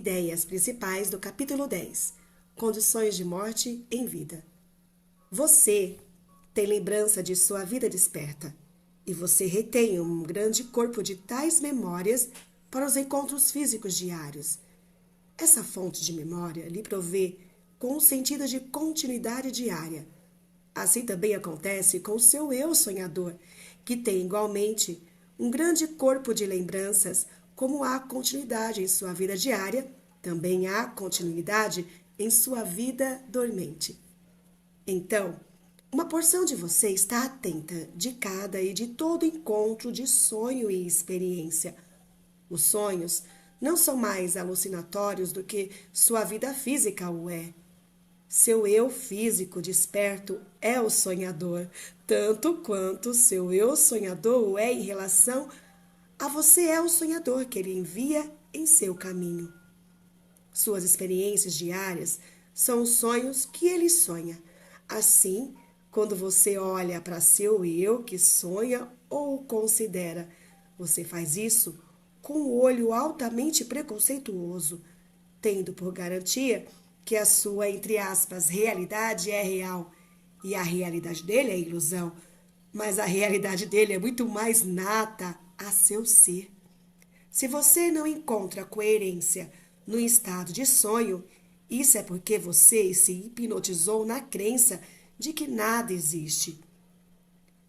ideias principais do capítulo 10, Condições de Morte em Vida. Você tem lembrança de sua vida desperta e você retém um grande corpo de tais memórias para os encontros físicos diários. Essa fonte de memória lhe provê com um sentido de continuidade diária. Assim também acontece com o seu eu sonhador, que tem igualmente um grande corpo de lembranças. Como há continuidade em sua vida diária, também há continuidade em sua vida dormente. Então, uma porção de você está atenta de cada e de todo encontro de sonho e experiência. Os sonhos não são mais alucinatórios do que sua vida física o é. Seu eu físico desperto é o sonhador, tanto quanto seu eu sonhador o é em relação a você é o sonhador que ele envia em seu caminho. Suas experiências diárias são os sonhos que ele sonha. Assim, quando você olha para seu eu que sonha ou o considera, você faz isso com o olho altamente preconceituoso, tendo por garantia que a sua, entre aspas, realidade é real e a realidade dele é ilusão, mas a realidade dele é muito mais nata a seu ser. Se você não encontra coerência no estado de sonho, isso é porque você se hipnotizou na crença de que nada existe.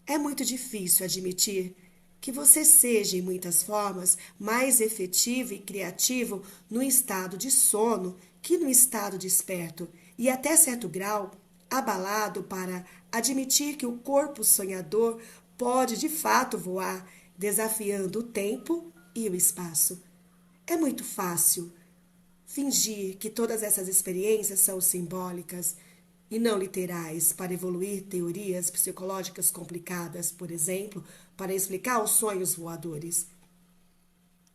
É muito difícil admitir que você seja, em muitas formas, mais efetivo e criativo no estado de sono que no estado desperto, e até certo grau, abalado para admitir que o corpo sonhador pode de fato voar, desafiando o tempo e o espaço. É muito fácil fingir que todas essas experiências são simbólicas e não literais para evoluir teorias psicológicas complicadas, por exemplo, para explicar os sonhos voadores.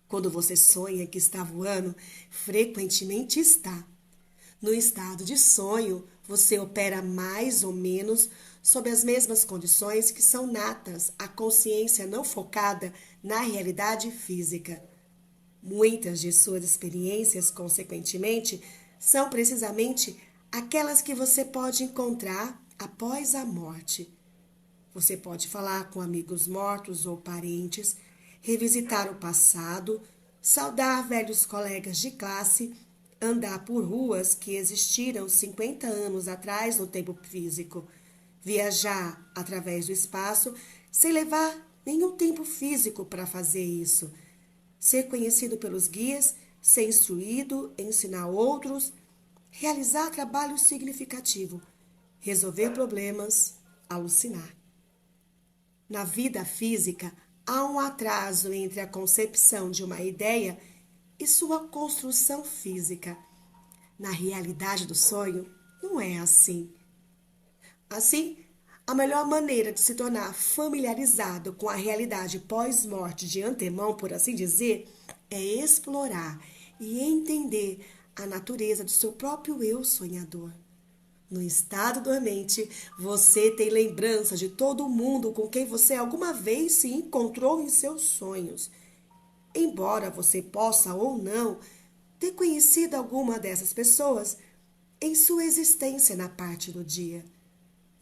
Quando você sonha que está voando, frequentemente está. No estado de sonho, você opera mais ou menos sob as mesmas condições que são natas à consciência não focada na realidade física. Muitas de suas experiências, consequentemente, são precisamente aquelas que você pode encontrar após a morte. Você pode falar com amigos mortos ou parentes, revisitar o passado, saudar velhos colegas de classe, andar por ruas que existiram 50 anos atrás no tempo físico, viajar através do espaço sem levar nenhum tempo físico para fazer isso, ser conhecido pelos guias, ser instruído, ensinar outros, realizar trabalho significativo, resolver problemas, alucinar. Na vida física, há um atraso entre a concepção de uma ideia e sua construção física. Na realidade do sonho, não é assim. Assim, a melhor maneira de se tornar familiarizado com a realidade pós-morte de antemão, por assim dizer, é explorar e entender a natureza do seu próprio eu sonhador. No estado dormente, você tem lembrança de todo mundo com quem você alguma vez se encontrou em seus sonhos. Embora você possa ou não ter conhecido alguma dessas pessoas em sua existência na parte do dia.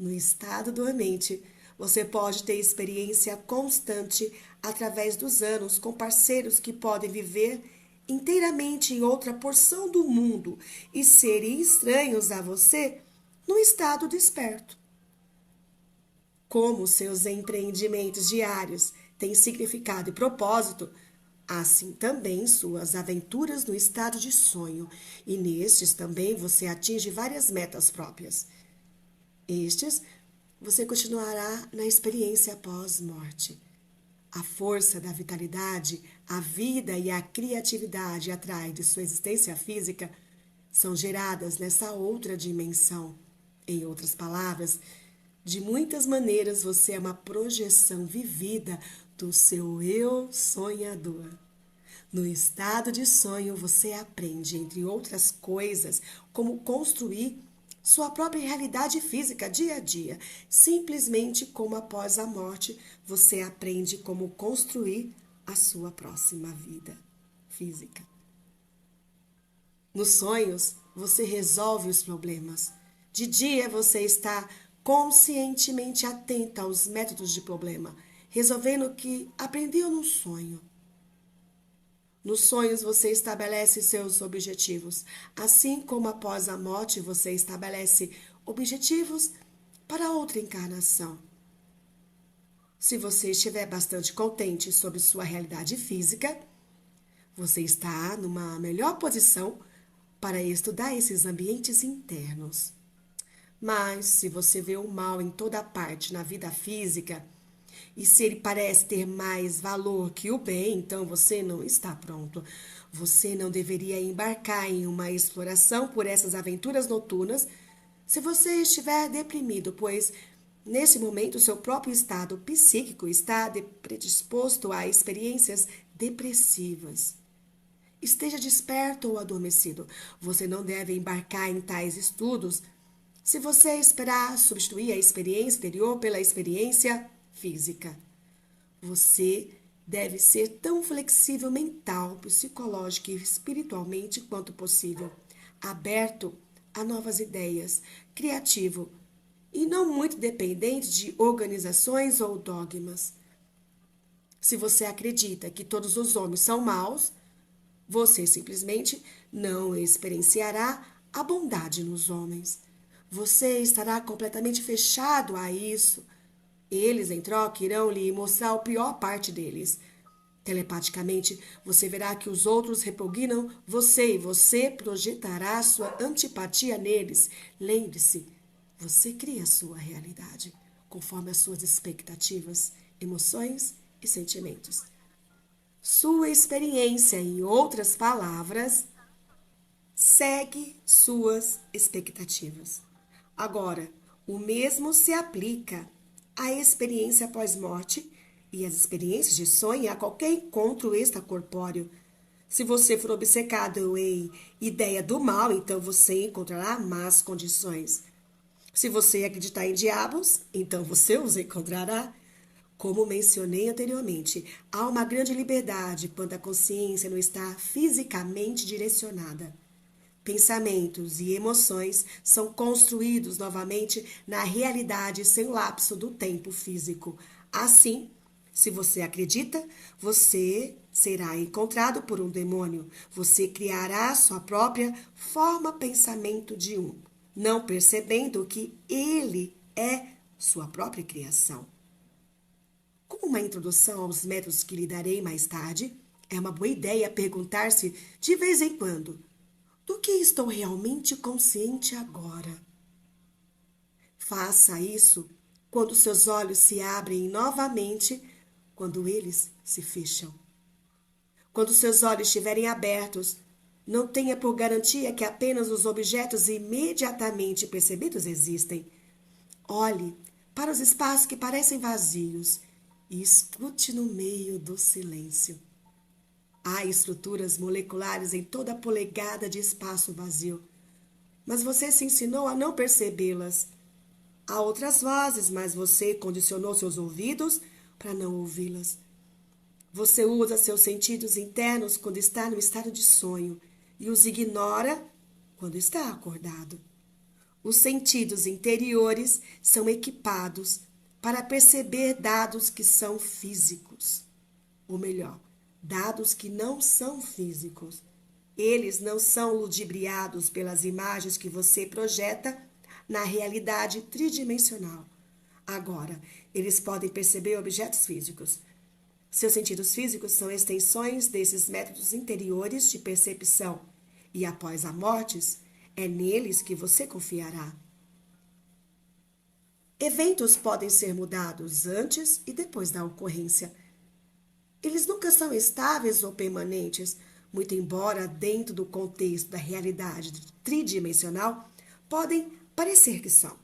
No estado dormente, você pode ter experiência constante através dos anos com parceiros que podem viver inteiramente em outra porção do mundo e serem estranhos a você no estado desperto. Como seus empreendimentos diários têm significado e propósito, assim também suas aventuras no estado de sonho, e nestes também você atinge várias metas próprias. Estes, você continuará na experiência pós-morte. A força da vitalidade, a vida e a criatividade atrás de sua existência física são geradas nessa outra dimensão. Em outras palavras, de muitas maneiras você é uma projeção vivida do seu eu sonhador. No estado de sonho, você aprende, entre outras coisas, como construir sua própria realidade física dia a dia. Simplesmente como após a morte, você aprende como construir a sua próxima vida física. Nos sonhos, você resolve os problemas. De dia, você está conscientemente atenta aos métodos de problema, resolvendo o que aprendeu no sonho. Nos sonhos, você estabelece seus objetivos, assim como após a morte, você estabelece objetivos para outra encarnação. Se você estiver bastante contente sobre sua realidade física, você está numa melhor posição para estudar esses ambientes internos. Mas se você vê o mal em toda parte na vida física, e se ele parece ter mais valor que o bem, então você não está pronto. Você não deveria embarcar em uma exploração por essas aventuras noturnas se você estiver deprimido, pois nesse momento seu próprio estado psíquico está predisposto a experiências depressivas. Esteja desperto ou adormecido. Você não deve embarcar em tais estudos se você esperar substituir a experiência interior pela experiência física. Você deve ser tão flexível mental, psicológica e espiritualmente quanto possível, aberto a novas ideias, criativo e não muito dependente de organizações ou dogmas. Se você acredita que todos os homens são maus, você simplesmente não experienciará a bondade nos homens. Você estará completamente fechado a isso. Eles, em troca, irão lhe mostrar a pior parte deles. Telepaticamente, você verá que os outros repugnam você e você projetará sua antipatia neles. Lembre-se, você cria a sua realidade conforme as suas expectativas, emoções e sentimentos. Sua experiência, em outras palavras, segue suas expectativas. Agora, o mesmo se aplica à experiência pós-morte e às experiências de sonho a qualquer encontro extracorpóreo. Se você for obcecado em ideia do mal, então você encontrará más condições. Se você acreditar em diabos, então você os encontrará. Como mencionei anteriormente, há uma grande liberdade quando a consciência não está fisicamente direcionada. Pensamentos e emoções são construídos novamente na realidade sem o lapso do tempo físico. Assim, se você acredita, você será encontrado por um demônio. Você criará sua própria forma-pensamento de um, não percebendo que ele é sua própria criação. Como uma introdução aos métodos que lhe darei mais tarde, é uma boa ideia perguntar-se de vez em quando: do que estou realmente consciente agora? Faça isso quando seus olhos se abrem novamente, quando eles se fecham. Quando seus olhos estiverem abertos, não tenha por garantia que apenas os objetos imediatamente percebidos existem. Olhe para os espaços que parecem vazios e escute no meio do silêncio. Há estruturas moleculares em toda polegada de espaço vazio, mas você se ensinou a não percebê-las. Há outras vozes, mas você condicionou seus ouvidos para não ouvi-las. Você usa seus sentidos internos quando está no estado de sonho e os ignora quando está acordado. Os sentidos interiores são equipados para perceber dados que são físicos. Ou melhor, dados que não são físicos. Eles não são ludibriados pelas imagens que você projeta na realidade tridimensional. Agora, eles podem perceber objetos físicos. Seus sentidos físicos são extensões desses métodos interiores de percepção, e após a morte, é neles que você confiará. Eventos podem ser mudados antes e depois da ocorrência. Eles nunca são estáveis ou permanentes, muito embora dentro do contexto da realidade tridimensional podem parecer que são.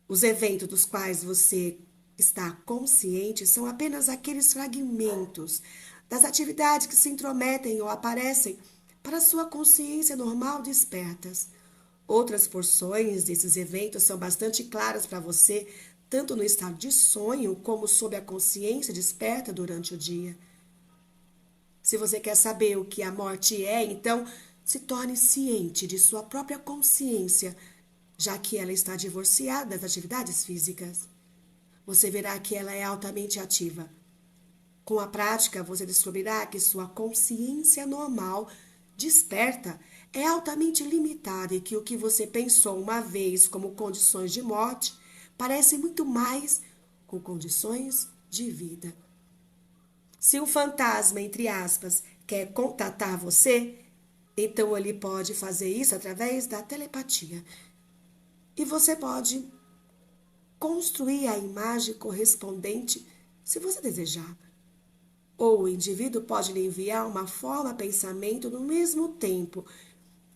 Os eventos dos quais você está consciente são apenas aqueles fragmentos das atividades que se intrometem ou aparecem para sua consciência normal despertas. Outras porções desses eventos são bastante claras para você, tanto no estado de sonho como sob a consciência desperta durante o dia. Se você quer saber o que a morte é, então Se torne ciente de sua própria consciência, já que ela está divorciada das atividades físicas. Você verá que ela é altamente ativa. Com a prática, você descobrirá que sua consciência normal, desperta, é altamente limitada e que o que você pensou uma vez como condições de morte parece muito mais com condições de vida. Se um fantasma, entre aspas, quer contatar você, então ele pode fazer isso através da telepatia. E você pode construir a imagem correspondente se você desejar. Ou o indivíduo pode lhe enviar uma forma pensamento no mesmo tempo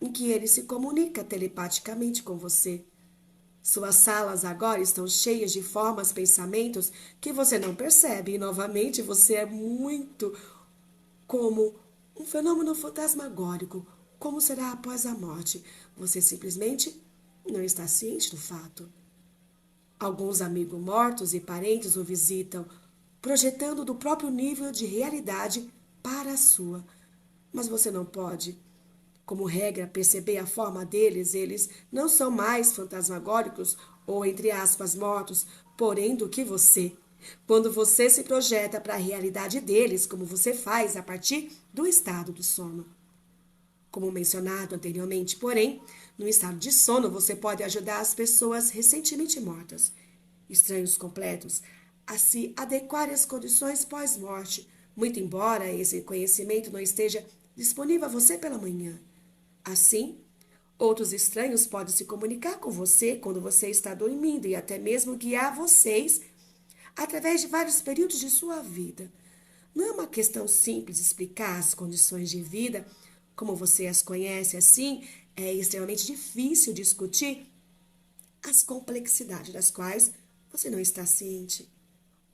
em que ele se comunica telepaticamente com você. Suas salas agora estão cheias de formas, pensamentos que você não percebe. E novamente você é muito como um fenômeno fantasmagórico. Como será após a morte? Você simplesmente não está ciente do fato. Alguns amigos mortos e parentes o visitam, projetando do próprio nível de realidade para a sua. Mas você não pode, como regra, perceber a forma deles. Eles não são mais fantasmagóricos ou, entre aspas, mortos, porém, do que você. Quando você se projeta para a realidade deles, como você faz a partir do estado do sono. Como mencionado anteriormente, porém, no estado de sono você pode ajudar as pessoas recentemente mortas, estranhos completos, a se adequarem às condições pós-morte, muito embora esse conhecimento não esteja disponível a você pela manhã. Assim, outros estranhos podem se comunicar com você quando você está dormindo e até mesmo guiar vocês através de vários períodos de sua vida. Não é uma questão simples de explicar as condições de vida, como você as conhece, assim, é extremamente difícil discutir as complexidades das quais você não está ciente.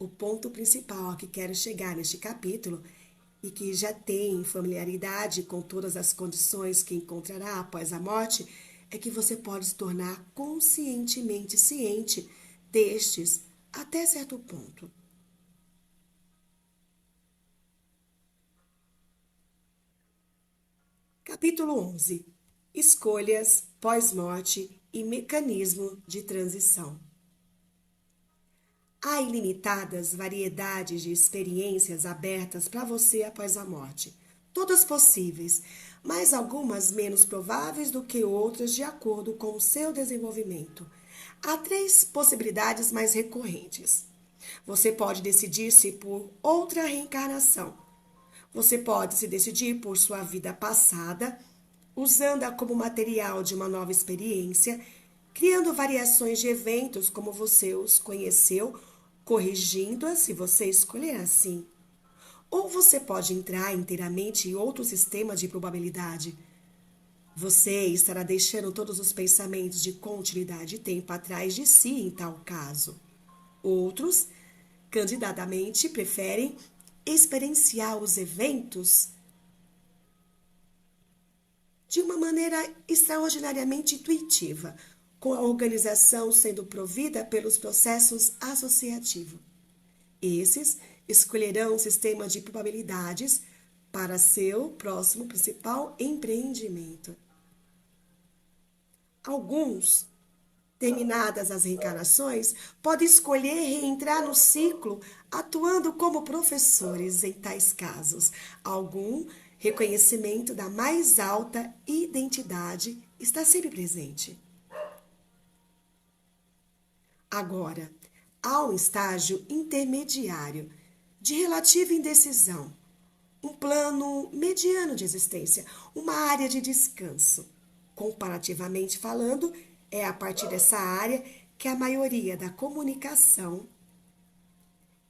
O ponto principal a que quero chegar neste capítulo e que já tem familiaridade com todas as condições que encontrará após a morte é que você pode se tornar conscientemente ciente destes até certo ponto. Capítulo 11. Escolhas, pós-morte e mecanismo de transição. Há ilimitadas variedades de experiências abertas para você após a morte, todas possíveis, mas algumas menos prováveis do que outras de acordo com o seu desenvolvimento. Há 3 possibilidades mais recorrentes. Você pode decidir-se por outra reencarnação. Você pode se decidir por sua vida passada, usando-a como material de uma nova experiência, criando variações de eventos como você os conheceu, corrigindo-a se você escolher assim. Ou você pode entrar inteiramente em outro sistema de probabilidade. Você estará deixando todos os pensamentos de continuidade e tempo atrás de si em tal caso. Outros, candidamente, preferem experienciar os eventos de uma maneira extraordinariamente intuitiva, com a organização sendo provida pelos processos associativos. Esses escolherão um sistema de probabilidades para seu próximo principal empreendimento. Alguns, terminadas as reencarnações, podem escolher reentrar no ciclo, atuando como professores em tais casos. Algum reconhecimento da mais alta identidade está sempre presente. Agora, há um estágio intermediário de relativa indecisão, um plano mediano de existência, uma área de descanso. Comparativamente falando, é a partir dessa área que a maioria da comunicação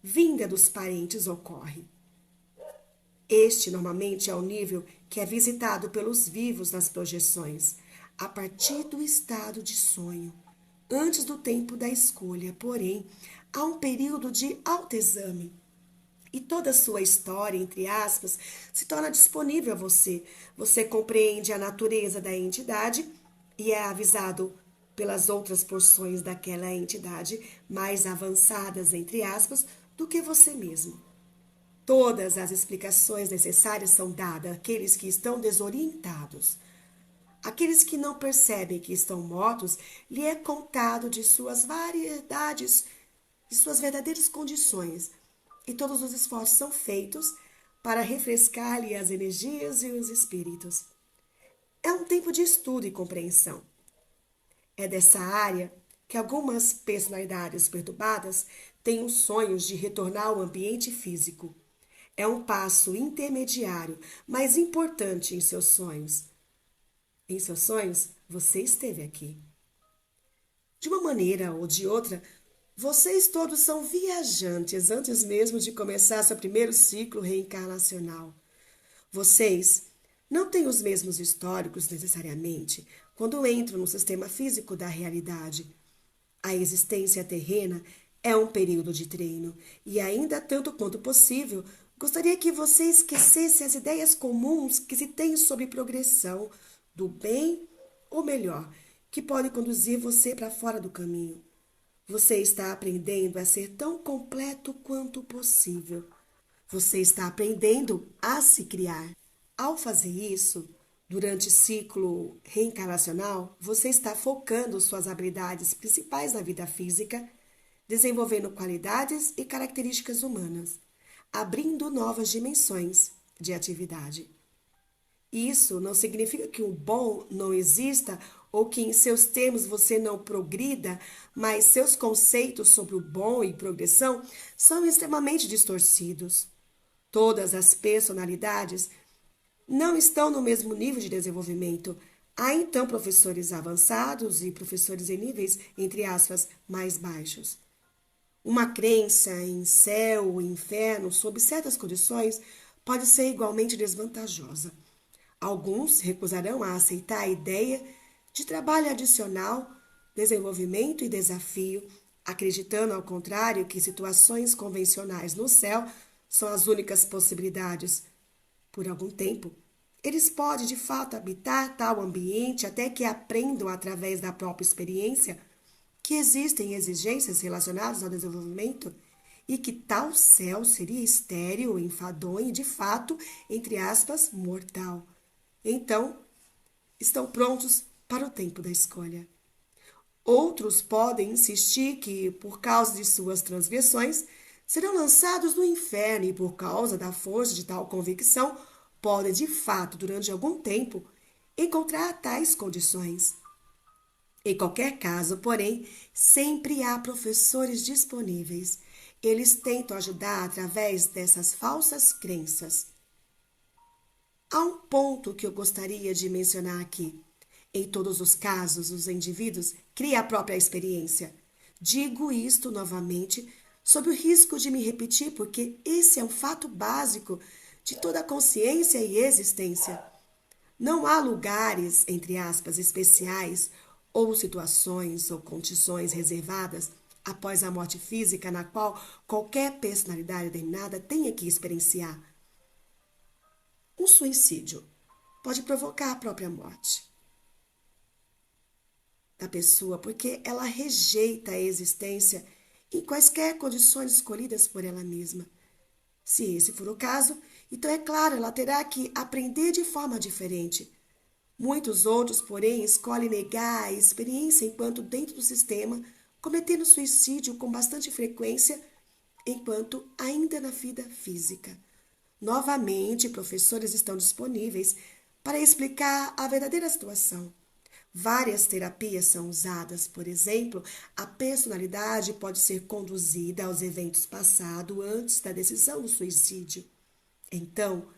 vinda dos parentes ocorre. Este, normalmente, é o nível que é visitado pelos vivos nas projeções, a partir do estado de sonho, antes do tempo da escolha. Porém, há um período de autoexame e toda a sua história, entre aspas, se torna disponível a você. Você compreende a natureza da entidade e é avisado pelas outras porções daquela entidade mais avançadas, entre aspas, do que você mesmo. Todas as explicações necessárias são dadas àqueles que estão desorientados. Aqueles que não percebem que estão mortos, lhe é contado de suas variedades, de suas verdadeiras condições, e todos os esforços são feitos para refrescar-lhe as energias e os espíritos. É um tempo de estudo e compreensão. É dessa área que algumas personalidades perturbadas têm os sonhos de retornar ao ambiente físico. É um passo intermediário, mas importante em seus sonhos. Em seus sonhos, você esteve aqui. De uma maneira ou de outra, vocês todos são viajantes antes mesmo de começar seu primeiro ciclo reencarnacional. Vocês não têm os mesmos históricos necessariamente quando entram no sistema físico da realidade. A existência terrena é um período de treino e, ainda tanto quanto possível, gostaria que você esquecesse as ideias comuns que se tem sobre progressão, do bem ou melhor, que pode conduzir você para fora do caminho. Você está aprendendo a ser tão completo quanto possível. Você está aprendendo a se criar. Ao fazer isso, durante o ciclo reencarnacional, você está focando suas habilidades principais na vida física, desenvolvendo qualidades e características humanas, abrindo novas dimensões de atividade. Isso não significa que o bom não exista ou que em seus termos você não progrida, mas seus conceitos sobre o bom e progressão são extremamente distorcidos. Todas as personalidades não estão no mesmo nível de desenvolvimento. Há então professores avançados e professores em níveis, entre aspas, mais baixos. Uma crença em céu ou inferno sob certas condições pode ser igualmente desvantajosa. Alguns recusarão a aceitar a ideia de trabalho adicional, desenvolvimento e desafio, acreditando, ao contrário, que situações convencionais no céu são as únicas possibilidades. Por algum tempo, eles podem de fato habitar tal ambiente até que aprendam através da própria experiência que existem exigências relacionadas ao desenvolvimento e que tal céu seria estéril, enfadonho e, de fato, entre aspas, mortal. Então, estão prontos para o tempo da escolha. Outros podem insistir que, por causa de suas transgressões, serão lançados no inferno e, por causa da força de tal convicção, podem, de fato, durante algum tempo, encontrar tais condições. Em qualquer caso, porém, sempre há professores disponíveis. Eles tentam ajudar através dessas falsas crenças. Há um ponto que eu gostaria de mencionar aqui. Em todos os casos, os indivíduos criam a própria experiência. Digo isto novamente, sob o risco de me repetir, porque esse é um fato básico de toda a consciência e existência. Não há lugares, entre aspas, especiais, ou situações ou condições reservadas após a morte física na qual qualquer personalidade determinada tenha que experienciar. Um suicídio pode provocar a própria morte da pessoa porque ela rejeita a existência em quaisquer condições escolhidas por ela mesma. Se esse for o caso, então é claro, ela terá que aprender de forma diferente. Muitos outros, porém, escolhem negar a experiência enquanto dentro do sistema, cometendo suicídio com bastante frequência, enquanto ainda na vida física. Novamente, professores estão disponíveis para explicar a verdadeira situação. Várias terapias são usadas, por exemplo, a personalidade pode ser conduzida aos eventos passados antes da decisão do suicídio. Então,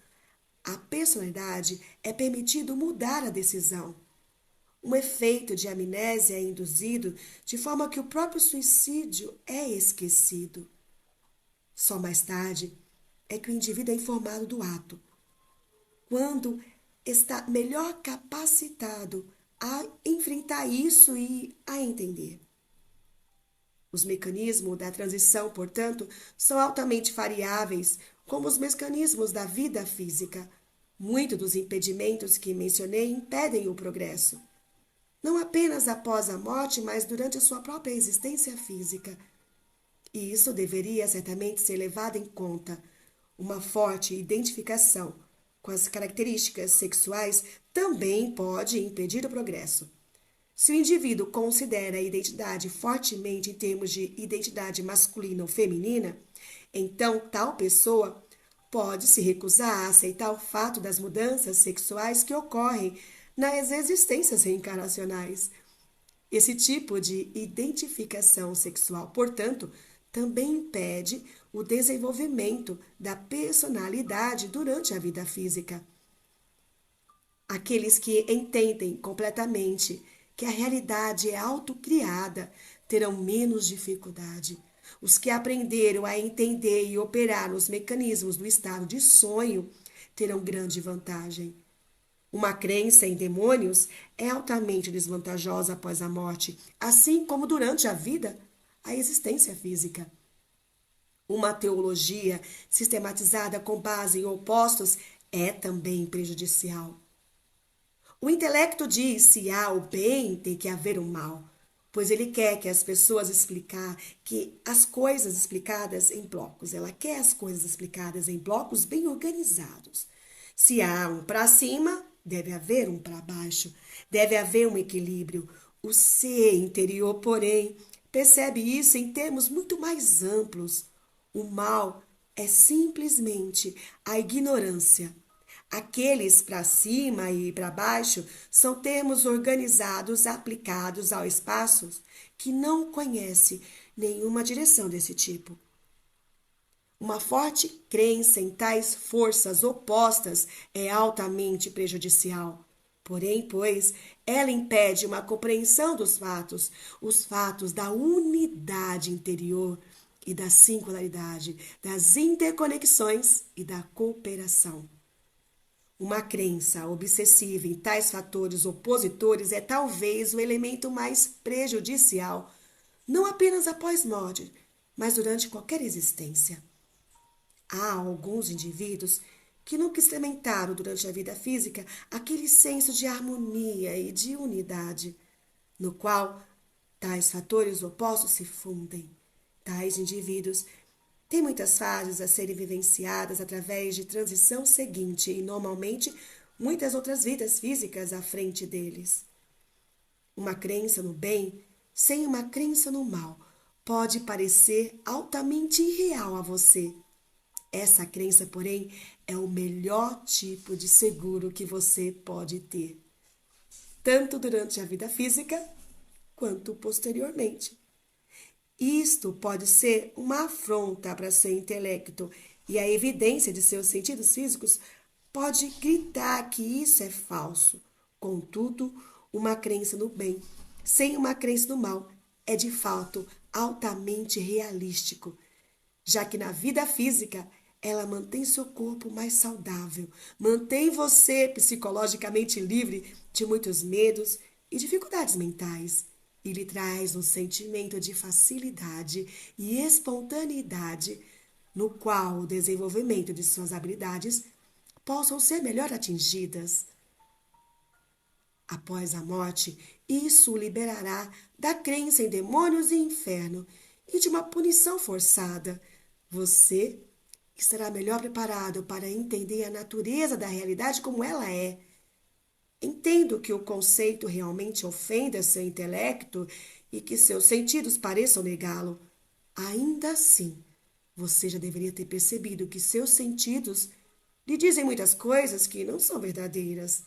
a personalidade é permitido mudar a decisão. Um efeito de amnésia é induzido de forma que o próprio suicídio é esquecido. Só mais tarde é que o indivíduo é informado do ato, quando está melhor capacitado a enfrentar isso e a entender. Os mecanismos da transição, portanto, são altamente variáveis, como os mecanismos da vida física. Muitos dos impedimentos que mencionei impedem o progresso. Não apenas após a morte, mas durante a sua própria existência física. E isso deveria certamente ser levado em conta. Uma forte identificação com as características sexuais também pode impedir o progresso. Se o indivíduo considera a identidade fortemente em termos de identidade masculina ou feminina, então tal pessoa pode se recusar a aceitar o fato das mudanças sexuais que ocorrem nas existências reencarnacionais. Esse tipo de identificação sexual, portanto, também impede o desenvolvimento da personalidade durante a vida física. Aqueles que entendem completamente que a realidade é autocriada terão menos dificuldade. Os que aprenderam a entender e operar nos mecanismos do estado de sonho terão grande vantagem. Uma crença em demônios é altamente desvantajosa após a morte, assim como durante a vida, a existência física. Uma teologia sistematizada com base em opostos é também prejudicial. O intelecto diz: se há o bem, tem que haver o mal, pois ele quer que as pessoas explicar que as coisas explicadas em blocos. Ela quer as coisas explicadas em blocos bem organizados. Se há um para cima, deve haver um para baixo. Deve haver um equilíbrio. O ser interior, porém, percebe isso em termos muito mais amplos. O mal é simplesmente a ignorância. Aqueles para cima e para baixo são termos organizados aplicados ao espaço que não conhece nenhuma direção desse tipo. Uma forte crença em tais forças opostas é altamente prejudicial. Porém, pois, ela impede uma compreensão dos fatos, os fatos da unidade interior e da singularidade, das interconexões e da cooperação. Uma crença obsessiva em tais fatores opositores é talvez o elemento mais prejudicial, não apenas após morte, mas durante qualquer existência. Há alguns indivíduos que nunca experimentaram durante a vida física aquele senso de harmonia e de unidade, no qual tais fatores opostos se fundem. Tais indivíduos têm muitas fases a serem vivenciadas através de transição seguinte e, normalmente, muitas outras vidas físicas à frente deles. Uma crença no bem sem uma crença no mal pode parecer altamente irreal a você. Essa crença, porém, é o melhor tipo de seguro que você pode ter, tanto durante a vida física quanto posteriormente. Isto pode ser uma afronta para seu intelecto e a evidência de seus sentidos físicos pode gritar que isso é falso. Contudo, uma crença no bem sem uma crença no mal é de fato altamente realístico, já que na vida física ela mantém seu corpo mais saudável, mantém você psicologicamente livre de muitos medos e dificuldades mentais e lhe traz um sentimento de facilidade e espontaneidade no qual o desenvolvimento de suas habilidades possam ser melhor atingidas. Após a morte, isso o liberará da crença em demônios e inferno e de uma punição forçada. Você estará melhor preparado para entender a natureza da realidade como ela é. Entendo que o conceito realmente ofenda seu intelecto e que seus sentidos pareçam negá-lo. Ainda assim, você já deveria ter percebido que seus sentidos lhe dizem muitas coisas que não são verdadeiras.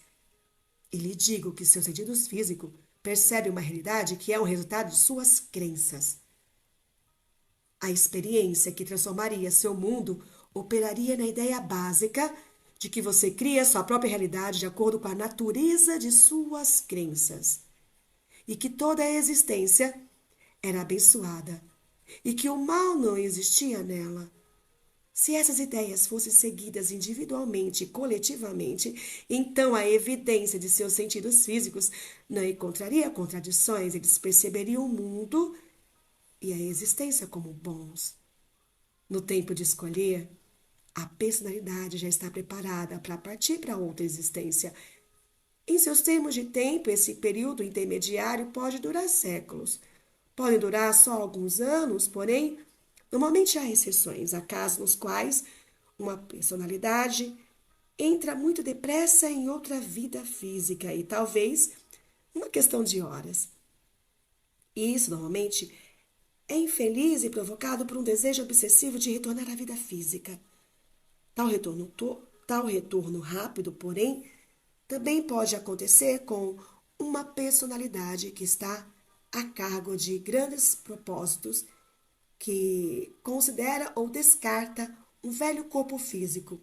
E lhe digo que seus sentidos físicos percebem uma realidade que é um resultado de suas crenças. A experiência que transformaria seu mundo operaria na ideia básica de que você cria sua própria realidade de acordo com a natureza de suas crenças, e que toda a existência era abençoada, e que o mal não existia nela. Se essas ideias fossem seguidas individualmente e coletivamente, então a evidência de seus sentidos físicos não encontraria contradições, eles perceberiam o mundo e a existência como bons. No tempo de escolher, a personalidade já está preparada para partir para outra existência. Em seus termos de tempo, esse período intermediário pode durar séculos. Podem durar só alguns anos, porém, normalmente há exceções, há casos nos quais uma personalidade entra muito depressa em outra vida física e talvez uma questão de horas. E isso normalmente é infeliz e provocado por um desejo obsessivo de retornar à vida física. Tal retorno rápido, porém, também pode acontecer com uma personalidade que está a cargo de grandes propósitos, que considera ou descarta um velho corpo físico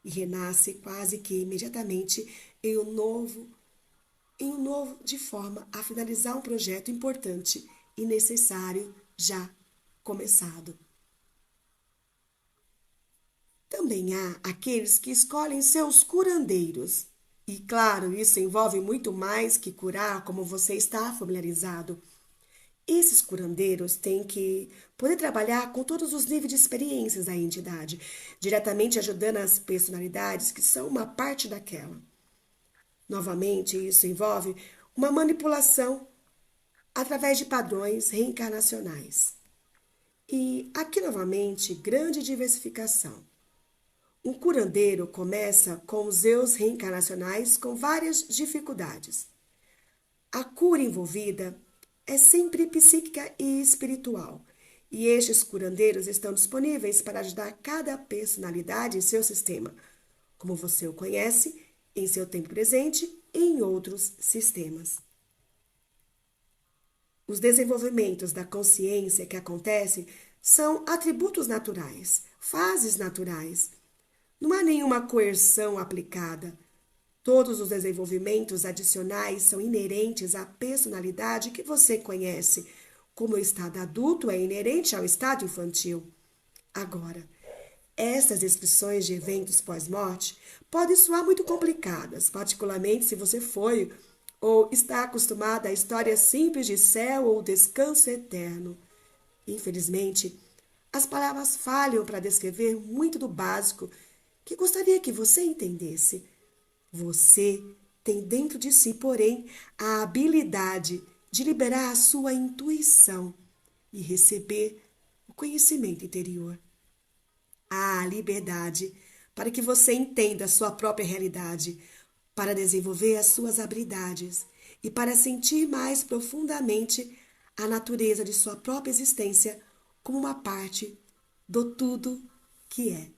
e renasce quase que imediatamente em um novo de forma a finalizar um projeto importante e necessário já começado. Também há aqueles que escolhem seus curandeiros. E claro, isso envolve muito mais que curar, como você está familiarizado. Esses curandeiros têm que poder trabalhar com todos os níveis de experiências da entidade, diretamente ajudando as personalidades que são uma parte daquela. Novamente, isso envolve uma manipulação através de padrões reencarnacionais. E aqui novamente, grande diversificação. Um curandeiro começa com os eus reencarnacionais com várias dificuldades. A cura envolvida é sempre psíquica e espiritual, e estes curandeiros estão disponíveis para ajudar cada personalidade em seu sistema, como você o conhece, em seu tempo presente e em outros sistemas. Os desenvolvimentos da consciência que acontecem são atributos naturais, fases naturais. Não há nenhuma coerção aplicada. Todos os desenvolvimentos adicionais são inerentes à personalidade que você conhece, como o estado adulto é inerente ao estado infantil. Agora, essas descrições de eventos pós-morte podem soar muito complicadas, particularmente se você foi ou está acostumada a histórias simples de céu ou descanso eterno. Infelizmente, as palavras falham para descrever muito do básico que gostaria que você entendesse. Você tem dentro de si, porém, a habilidade de liberar a sua intuição e receber o conhecimento interior. Há liberdade para que você entenda a sua própria realidade, para desenvolver as suas habilidades e para sentir mais profundamente a natureza de sua própria existência como uma parte do tudo que é.